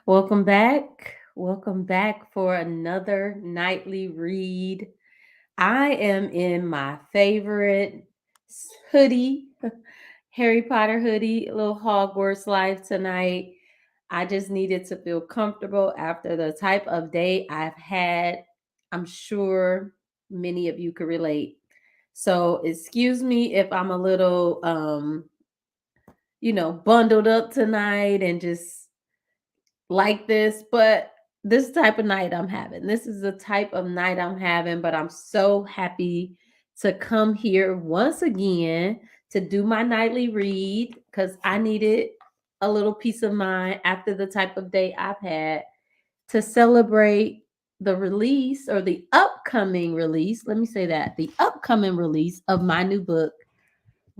Welcome back. Welcome back for another nightly read. I am in my favorite hoodie, Harry Potter hoodie, a little Hogwarts life tonight. I just needed to feel comfortable after the type of day I've had. I'm sure many of you could relate. So, excuse me if I'm a little bundled up tonight and just like this, but this type of night I'm having. This is the type of night I'm having, but I'm so happy to come here once again to do my nightly read because I needed a little peace of mind after the type of day I've had to celebrate the release or the upcoming release. Let me say that the upcoming release of my new book,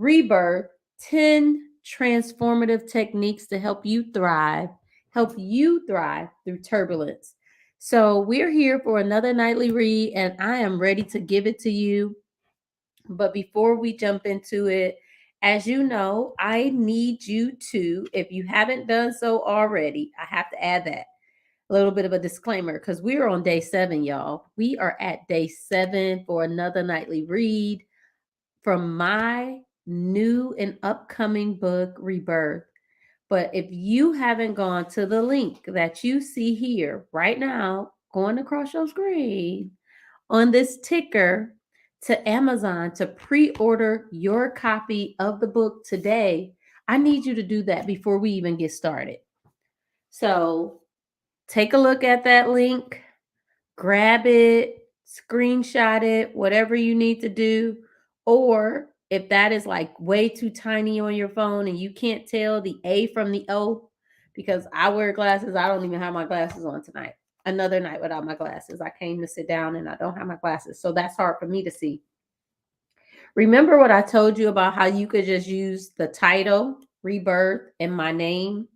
reBIRTH 10 Transformative Techniques to help you thrive through turbulence. So, we're here for another nightly read, and I am ready to give it to you. But before we jump into it, as you know, I need you to, if you haven't done so already, I have to add that a little bit of a disclaimer because we're on day 7, y'all. We are at day 7 for another nightly read from my new and upcoming book, reBIRTH. But if you haven't gone to the link that you see here right now, going across your screen on this ticker to Amazon to pre order your copy of the book today, I need you to do that before we even get started. So take a look at that link, grab it, screenshot it, whatever you need to do. Or if that is like way too tiny on your phone and you can't tell the A from the O, because I wear glasses, I don't even have my glasses on tonight. Another night without my glasses. I came to sit down and I don't have my glasses. So that's hard for me to see. Remember what I told you about how you could just use the title, reBIRTH, and my name?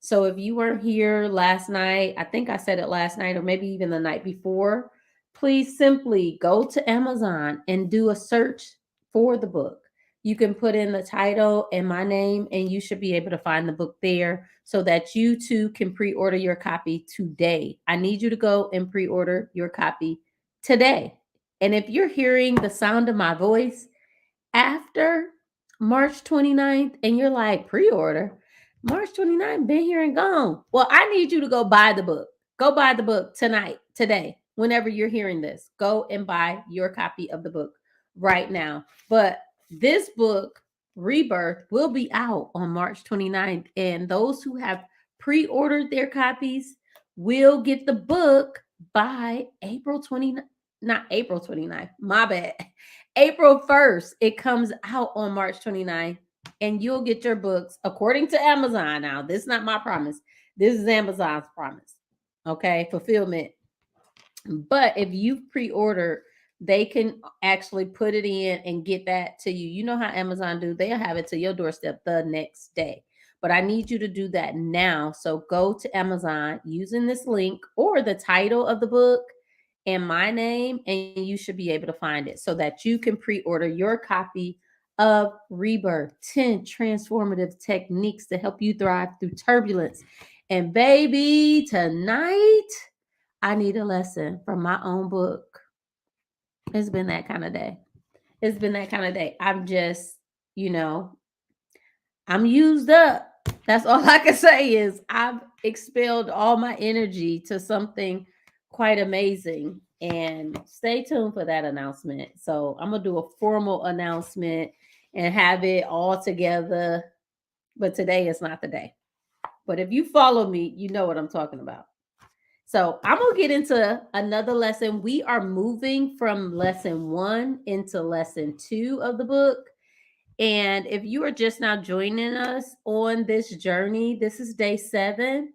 So if you weren't here last night, I think I said it last night or maybe even the night before, please simply go to Amazon and do a search for the book. You can put in the title and my name, and you should be able to find the book there so that you too can pre order your copy today. I need you to go and pre order your copy today. And if you're hearing the sound of my voice, after March 29th and you're like pre-order, March 29th been here and gone. Well, I need you to go buy the book. Go buy the book tonight, today, whenever you're hearing this. Go and buy your copy of the book right now. But this book, reBIRTH, will be out on March 29th, and those who have pre-ordered their copies will get the book by April 29th. Not April 29th, my bad. April 1st, it comes out on March 29th, and you'll get your books according to Amazon. Now, this is not my promise. This is Amazon's promise. Okay, fulfillment. But if you've pre-ordered, they can actually put it in and get that to you. You know how Amazon do, they'll have it to your doorstep the next day. But I need you to do that now. So go to Amazon using this link or the title of the book and my name, and you should be able to find it so that you can pre-order your copy of reBIRTH 10 Transformative Techniques to help you thrive through turbulence. And baby, tonight I need a lesson from my own book. It's been that kind of day. It's been that kind of day. I'm just, you know, I'm used up. That's all I can say is I've expelled all my energy to something quite amazing. And stay tuned for that announcement. So I'm gonna do a formal announcement and have it all together. But today is not the day. But if you follow me, you know what I'm talking about. So I'm gonna get into another lesson. We are moving from lesson 1 into lesson 2 of the book. And if you are just now joining us on this journey, this is day 7.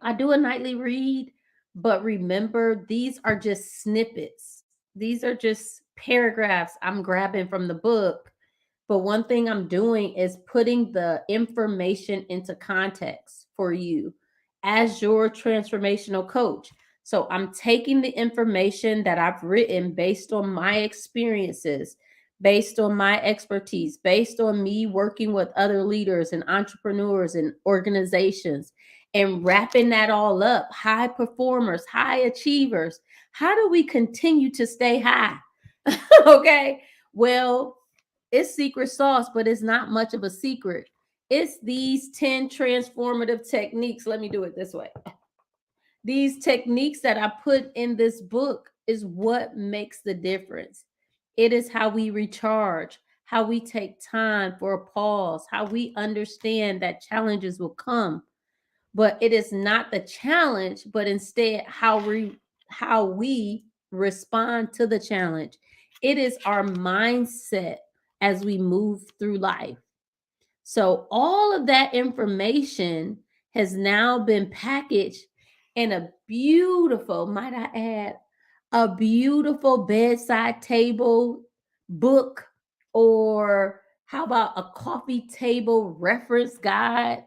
I do a nightly read, but remember, these are just snippets. These are just paragraphs I'm grabbing from the book. But one thing I'm doing is putting the information into context for you as your transformational coach. So I'm taking the information that I've written based on my experiences, based on my expertise, based on me working with other leaders and entrepreneurs and organizations and wrapping that all up, high performers, high achievers. How do we continue to stay high? Okay. Well, it's secret sauce, but it's not much of a secret. It's these 10 transformative techniques. Let me do it this way. These techniques that I put in this book is what makes the difference. It is how we recharge, how we take time for a pause, how we understand that challenges will come, but it is not the challenge, but instead how we respond to the challenge. It is our mindset as we move through life. So all of that information has now been packaged in a beautiful, might I add, a beautiful bedside table book, or how about a coffee table reference guide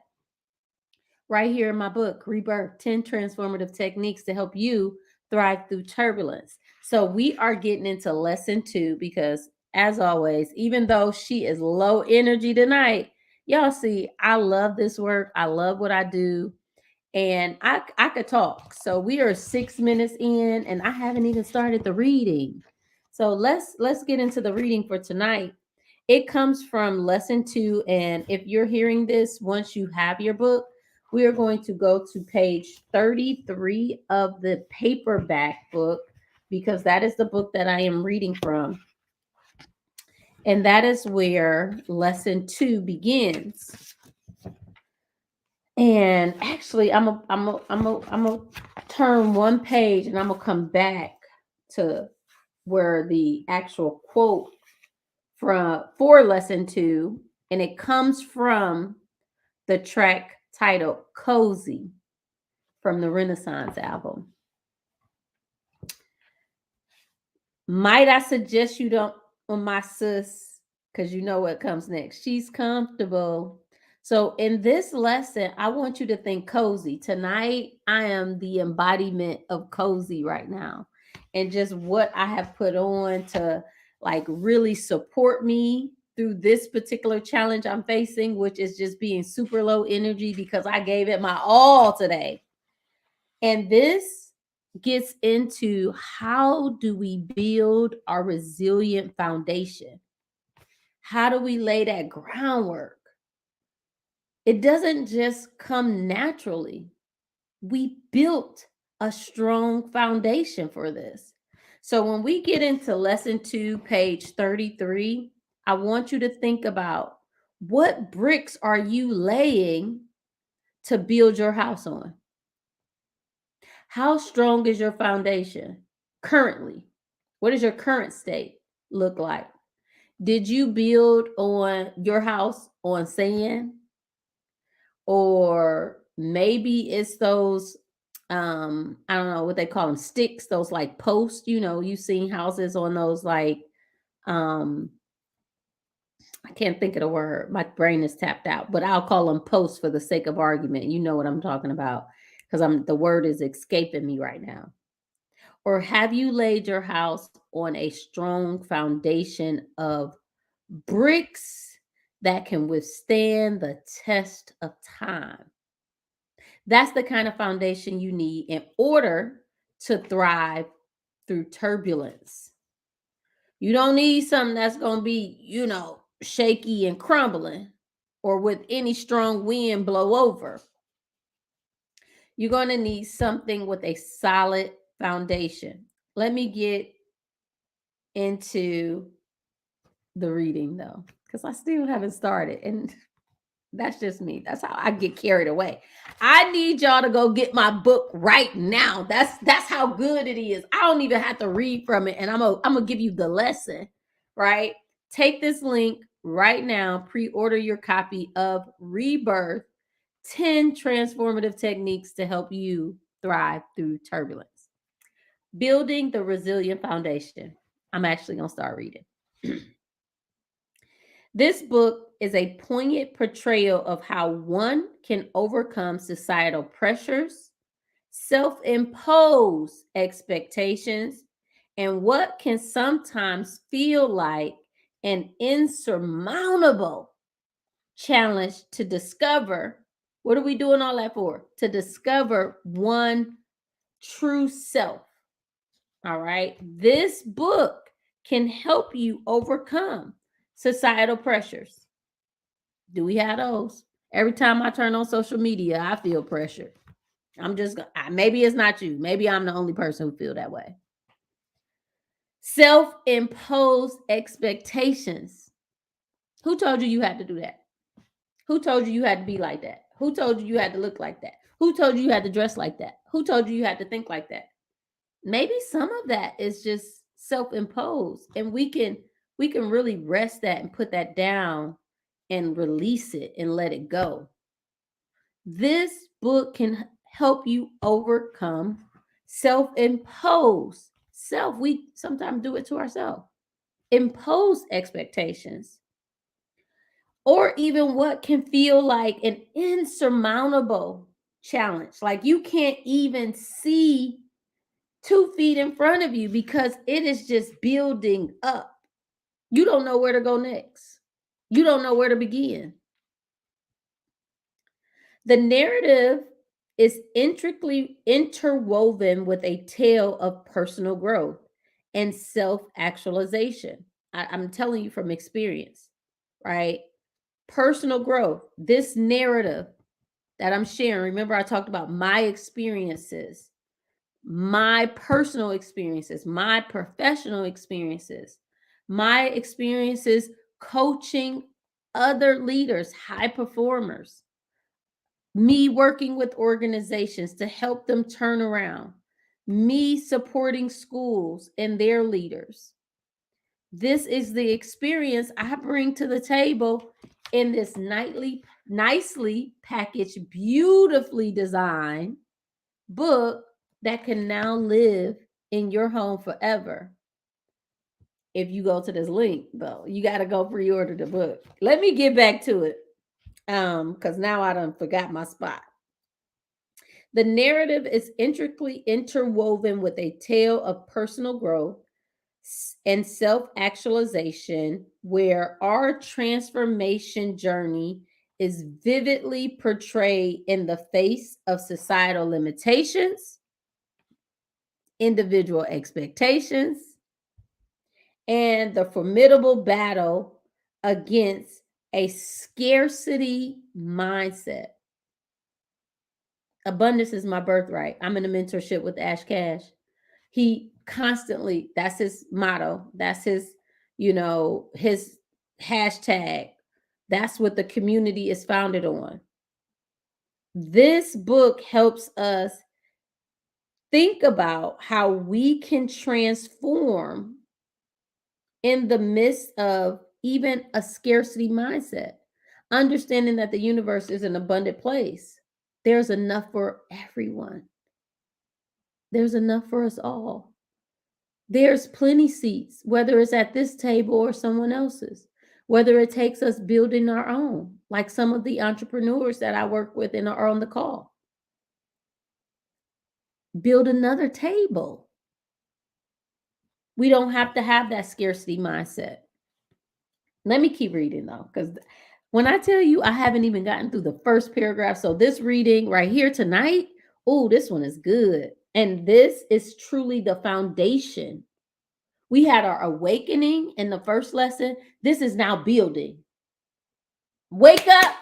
right here in my book, reBIRTH 10 Transformative Techniques to Help You Thrive Through Turbulence. So we are getting into lesson 2 because, as always, even though she is low energy tonight, y'all see, I love this work. I love what I do. And I could talk. So we are 6 minutes in and I haven't even started the reading. So let's get into the reading for tonight. It comes from lesson 2. And if you're hearing this, once you have your book, we are going to go to page 33 of the paperback book because that is the book that I am reading from. And that is where lesson 2 begins. And actually, I'm a turn one page and I'm gonna come back to where the actual quote for lesson 2, and it comes from the track titled "Cozy" from the Renaissance album. Might I suggest you don't on my sis, because you know what comes next. She's comfortable. So in this lesson, I want you to think cozy. Tonight, I am the embodiment of cozy right now. And just what I have put on to like really support me through this particular challenge I'm facing, which is just being super low energy because I gave it my all today. And this gets into how do we build our resilient foundation? How do we lay that groundwork? It doesn't just come naturally. We built a strong foundation for this. So when we get into lesson 2, page 33, I want you to think about what bricks are you laying to build your house on? How strong is your foundation currently? What does your current state look like? Did you build on your house on sand? Or maybe it's those I don't know what they call them, sticks, those like posts, you've seen houses on those like um I can't think of the word. My brain is tapped out, but I'll call them posts for the sake of argument. You know what I'm talking about because the word is escaping me right now. Or have you laid your house on a strong foundation of bricks that can withstand the test of time? That's the kind of foundation you need in order to thrive through turbulence. You don't need something that's going to be, shaky and crumbling or with any strong wind blow over. You're going to need something with a solid foundation. Let me get into the reading though, because I still haven't started. And that's just me. That's how I get carried away. I need y'all to go get my book right now. That's how good it is. I don't even have to read from it, and I'm gonna give you the lesson, right? Take this link right now. Pre-order your copy of reBIRTH 10 Transformative Techniques to Help You Thrive Through Turbulence. Building the Resilient Foundation. I'm actually gonna start reading. This book is a poignant portrayal of how one can overcome societal pressures, self imposed expectations, and what can sometimes feel like an insurmountable challenge to discover. What are we doing all that for? To discover one true self. All right. This book can help you overcome societal pressures. Do we have those? Every time I turn on social media, I feel pressure. Maybe it's not you. Maybe I'm the only person who feel that way. Self-imposed expectations. Who told you you had to do that? Who told you you had to be like that? Who told you you had to look like that? Who told you you had to dress like that? Who told you you had to think like that? Maybe some of that is just self-imposed, and we can really rest that and put that down and release it and let it go. This book can help you overcome self-imposed. We sometimes do it to ourselves. Imposed expectations, or even what can feel like an insurmountable challenge. Like you can't even see 2 feet in front of you because it is just building up. You don't know where to go next. You don't know where to begin. The narrative is intricately interwoven with a tale of personal growth and self actualization. I'm telling you from experience, right? Personal growth. This narrative that I'm sharing, remember, I talked about my experiences, my personal experiences, my professional experiences, my experiences coaching other leaders, high performers, me working with organizations to help them turn around, me supporting schools and their leaders. This is the experience I bring to the table in this nicely packaged, beautifully designed book that can now live in your home forever. If you go to this link, though, you got to go pre-order the book. Let me get back to it, because now I done forgot my spot. The narrative is intricately interwoven with a tale of personal growth and self-actualization, where our transformation journey is vividly portrayed in the face of societal limitations, individual expectations, and the formidable battle against a scarcity mindset. Abundance is my birthright. I'm in a mentorship with Ash Cash. He constantly, that's his motto. That's his hashtag. That's what the community is founded on. This book helps us think about how we can transform in the midst of even a scarcity mindset, understanding that the universe is an abundant place. There's enough for everyone. There's enough for us all. There's plenty seats, whether it's at this table or someone else's, whether it takes us building our own, like some of the entrepreneurs that I work with and are on the call. Build another table. We don't have to have that scarcity mindset. Let me keep reading though, because when I tell you I haven't even gotten through the first paragraph. So this reading right here tonight, oh, this one is good. And this is truly the foundation. We had our awakening in the first lesson. This is now building. Wake up.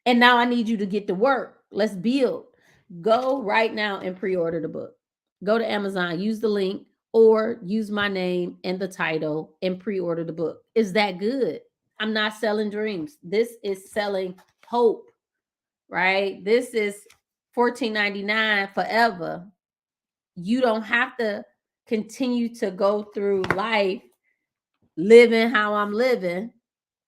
And now I need you to get to work. Let's build. Go right now and pre-order the book. Go to Amazon, use the link, or use my name and the title and pre-order the book. Is that good? I'm not selling dreams. This is selling hope, right? This is $14.99 forever. You don't have to continue to go through life living how I'm living.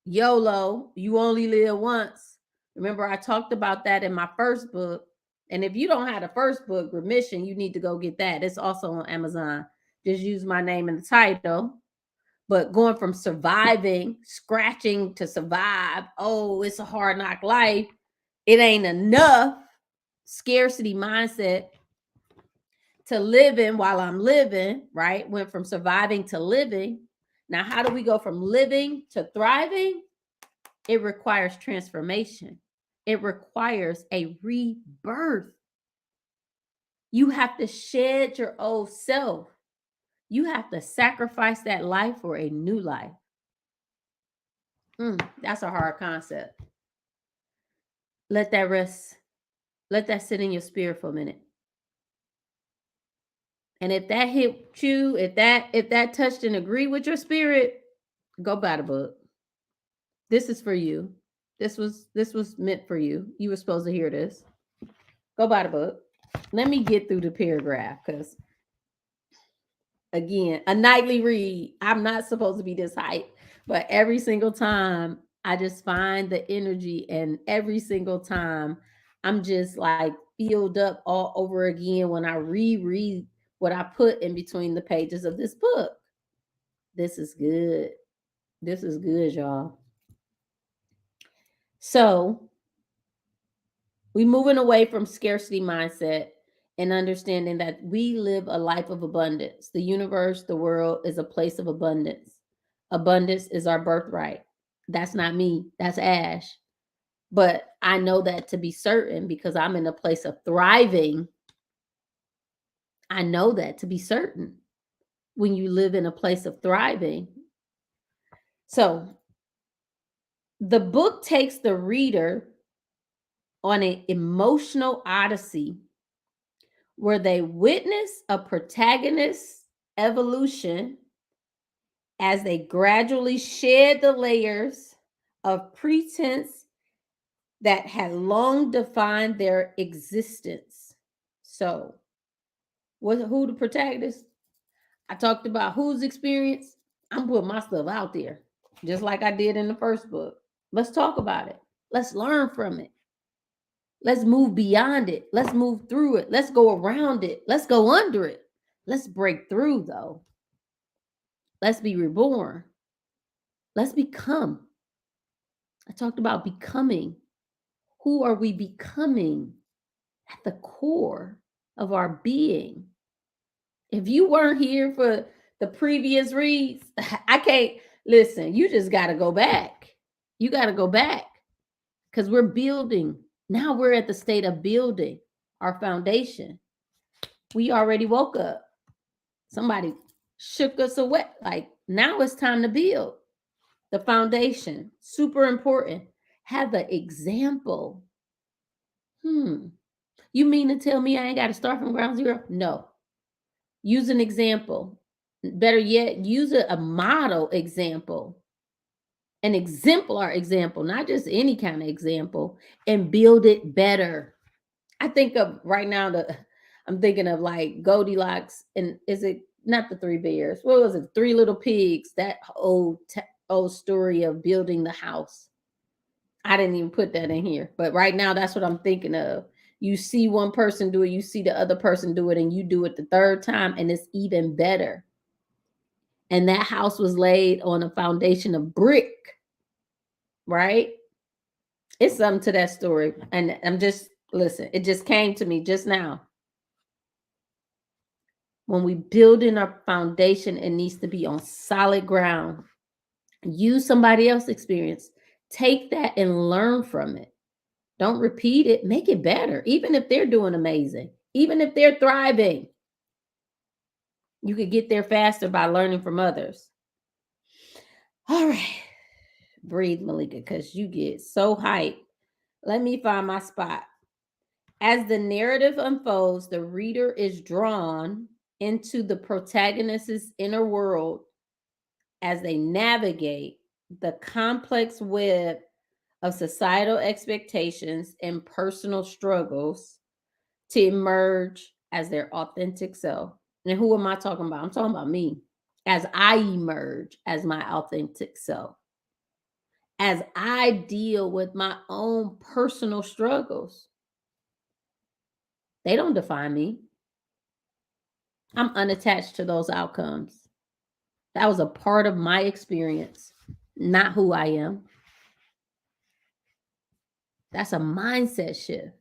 YOLO, you only live once. Remember, I talked about that in my first book. And if you don't have the first book, Remission, you need to go get that. It's also on Amazon. Just use my name in the title. But going from surviving, scratching to survive, oh, it's a hard knock life. It ain't enough. Scarcity mindset to living while I'm living, right? Went from surviving to living. Now, how do we go from living to thriving? It requires transformation. It requires a rebirth. You have to shed your old self. You have to sacrifice that life for a new life. That's a hard concept. Let that rest. Let that sit in your spirit for a minute. And if that hit you, if that touched and agreed with your spirit, go buy the book. This is for you. This was meant for you. You were supposed to hear this. Go buy the book. Let me get through the paragraph because again, a nightly read. I'm not supposed to be this hype, but every single time I just find the energy, and every single time I'm just like filled up all over again when I reread what I put in between the pages of this book. This is good. This is good, y'all. So we moving away from scarcity mindset and understanding that we live a life of abundance. The universe, the world is a place of abundance. Abundance is our birthright. That's not me, that's Ash. But I know that to be certain because I'm in a place of thriving. I know that to be certain when you live in a place of thriving. So the book takes the reader on an emotional odyssey where they witness a protagonist's evolution as they gradually shed the layers of pretense that had long defined their existence. So, who the protagonist? I talked about whose experience. I'm putting my stuff out there, just like I did in the first book. Let's talk about it. Let's learn from it. Let's move beyond it. Let's move through it. Let's go around it. Let's go under it. Let's break through, though. Let's be reborn. Let's become. I talked about becoming. Who are we becoming at the core of our being? If you weren't here for the previous reads, I can't listen. You just got to go back. You got to go back because we're building. Now we're at the state of building our foundation. We already woke up. Somebody shook us away. Like now it's time to build the foundation. Super important. Have the example. You mean to tell me I ain't got to start from ground zero? No. Use an example. Better yet, use a model example, an exemplar example, not just any kind of example, and build it better. I think of right now I'm thinking of like Goldilocks, and is it not the three bears? What was it? Three little pigs. That old story of building the house. I didn't even put that in here, but right now that's what I'm thinking of. You see one person do it, you see the other person do it, and you do it the third time, and it's even better. And that house was laid on a foundation of brick, right? It's something to that story. And I'm just, listen, it just came to me just now. When we build in our foundation, it needs to be on solid ground. Use somebody else's experience. Take that and learn from it. Don't repeat it. Make it better. Even if they're doing amazing, even if they're thriving, you could get there faster by learning from others. All right. Breathe, Malika, because you get so hyped. Let me find my spot. As the narrative unfolds, the reader is drawn into the protagonist's inner world as they navigate the complex web of societal expectations and personal struggles to emerge as their authentic self. And who am I talking about? I'm talking about me. As I emerge as my authentic self. As I deal with my own personal struggles. They don't define me. I'm unattached to those outcomes. That was a part of my experience, not who I am. That's a mindset shift.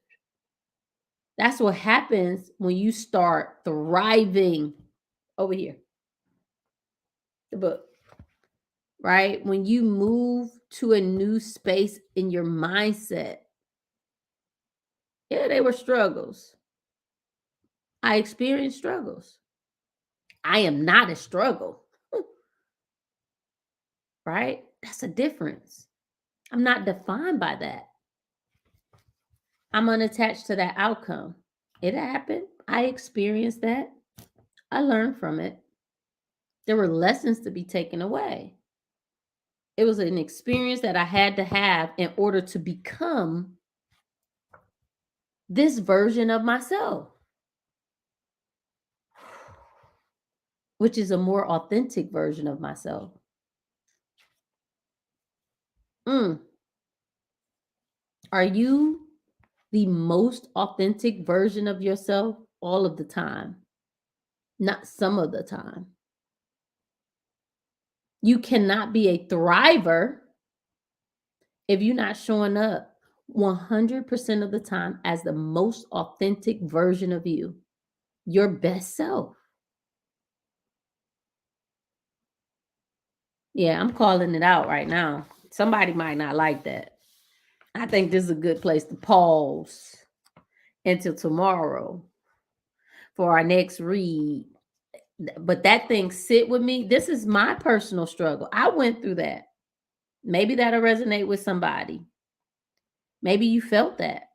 That's what happens when you start thriving. Over here. The book. right? When you move to a new space in your mindset, yeah, they were struggles. I experienced struggles. I am not a struggle, right? That's a difference. I'm not defined by that. I'm unattached to that outcome. It happened. I experienced that. I learned from it. There were lessons to be taken away. It was an experience that I had to have in order to become this version of myself, which is a more authentic version of myself. Mm. Are you the most authentic version of yourself all of the time? Not some of the time. You cannot be a thriver if you're not showing up 100% of the time as the most authentic version of you, your best self. Yeah, I'm calling it out right now. Somebody might not like that. I think this is a good place to pause until tomorrow for our next read. But that thing sit with me. This is my personal struggle. I went through that. Maybe that'll resonate with somebody. Maybe you felt that.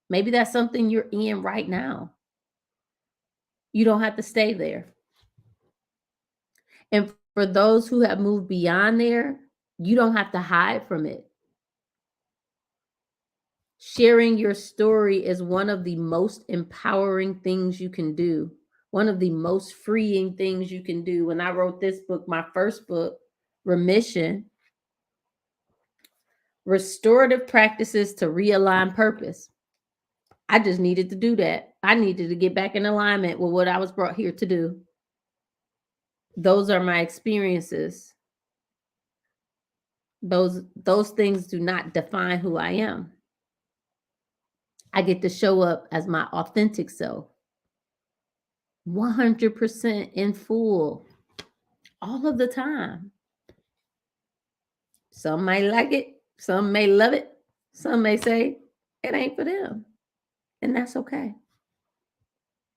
Maybe that's something you're in right now. You don't have to stay there. And for those who have moved beyond there, you don't have to hide from it. Sharing your story is one of the most empowering things you can do, one of the most freeing things you can do. When I wrote this book, my first book, Remission, Restorative Practices to Realign Purpose. I just needed to do that. I needed to get back in alignment with what I was brought here to do. Those are my experiences. Those things do not define who I am. I get to show up as my authentic self, 100% in full, all of the time. Some may like it, some may love it, some may say it ain't for them. And that's okay.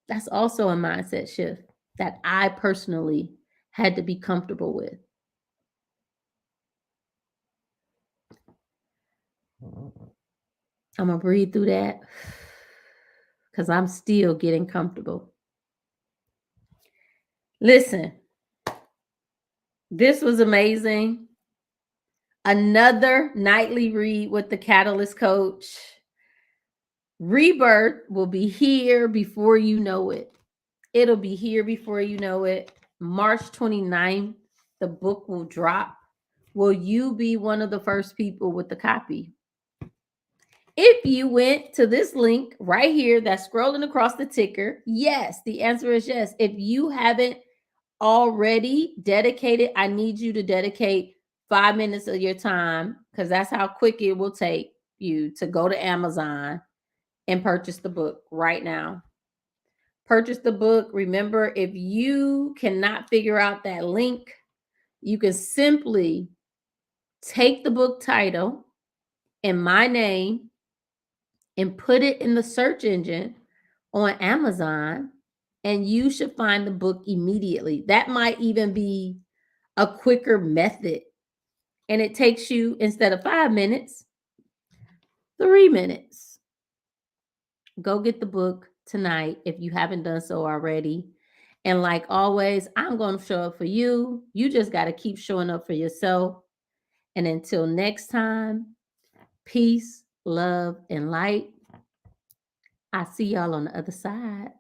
That's also a mindset shift that I personally had to be comfortable with. I'm going to breathe through that because I'm still getting comfortable. Listen, this was amazing. Another nightly read with the Catalyst Coach. reBIRTH will be here before you know it. It'll be here before you know it. March 29th, the book will drop. Will you be one of the first people with the copy? If you went to this link right here that's scrolling across the ticker, yes, the answer is yes. If you haven't already dedicated, I need you to dedicate 5 minutes of your time because that's how quick it will take you to go to Amazon and purchase the book right now. Purchase the book. Remember, if you cannot figure out that link, you can simply take the book title and my name and put it in the search engine on Amazon, and you should find the book immediately. That might even be a quicker method. And it takes you, instead of 5 minutes, 3 minutes. Go get the book tonight if you haven't done so already. And like always, I'm going to show up for you. You just got to keep showing up for yourself. And until next time, peace, love, and light. I see y'all on the other side.